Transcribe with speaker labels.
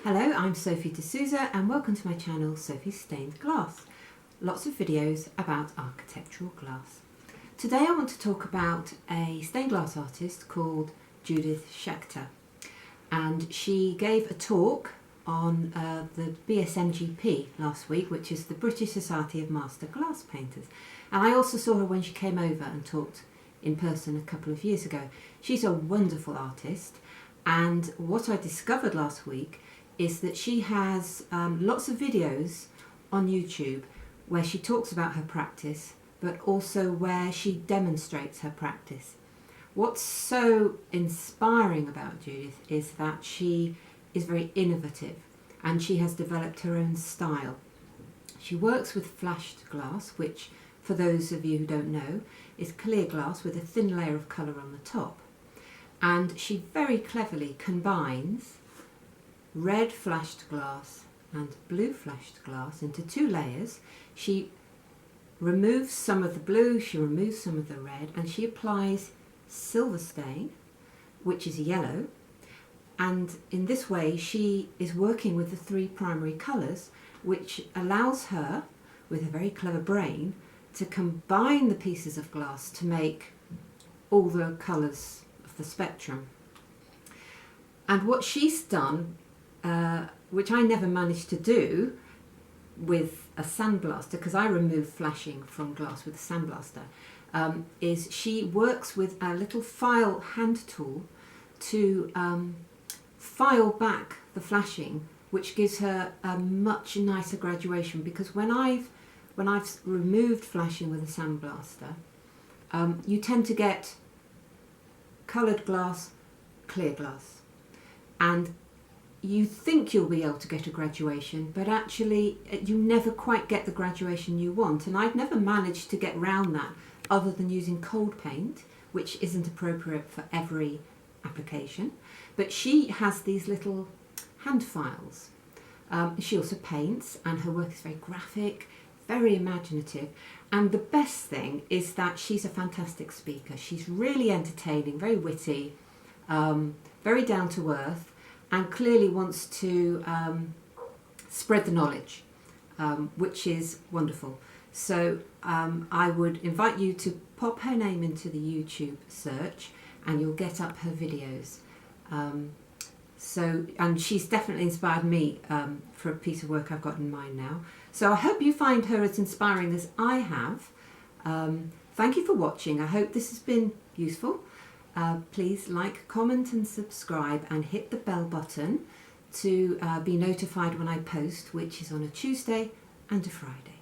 Speaker 1: Hello, I'm Sophie D'Souza and welcome to my channel Sophie's Stained Glass. Lots of videos about architectural glass. Today I want to talk about a stained glass artist called Judith Schaechter, and she gave a talk on the BSMGP last week, which is the British Society of Master Glass Painters, and I also saw her when she came over and talked in person a couple of years ago. She's a wonderful artist, and what I discovered last week is that she has lots of videos on YouTube where she talks about her practice, but also where she demonstrates her practice. What's so inspiring about Judith is that she is very innovative and she has developed her own style. She works with flashed glass, which, for those of you who don't know, is clear glass with a thin layer of colour on the top. And she very cleverly combines red flashed glass and blue flashed glass into two layers. She removes some of the blue, she removes some of the red, and she applies silver stain, which is yellow, and in this way she is working with the three primary colours, which allows her, with a very clever brain, to combine the pieces of glass to make all the colours of the spectrum. And what she's done, which I never managed to do with a sandblaster, because I remove flashing from glass with a sandblaster, is she works with a little file hand tool to file back the flashing, which gives her a much nicer graduation. Because when I've removed flashing with a sandblaster, you tend to get coloured glass, clear glass, and you think you'll be able to get a graduation, but actually you never quite get the graduation you want. And I've never managed to get round that other than using cold paint, which isn't appropriate for every application. But she has these little hand files. She also paints, and her work is very graphic, very imaginative. And the best thing is that she's a fantastic speaker. She's really entertaining, very witty, very down to earth, and clearly wants to spread the knowledge, which is wonderful. So I would invite you to pop her name into the YouTube search and you'll get up her videos. And she's definitely inspired me for a piece of work I've got in mind now. So I hope you find her as inspiring as I have. Thank you for watching. I hope this has been useful. Please like, comment and subscribe, and hit the bell button to be notified when I post, which is on a Tuesday and a Friday.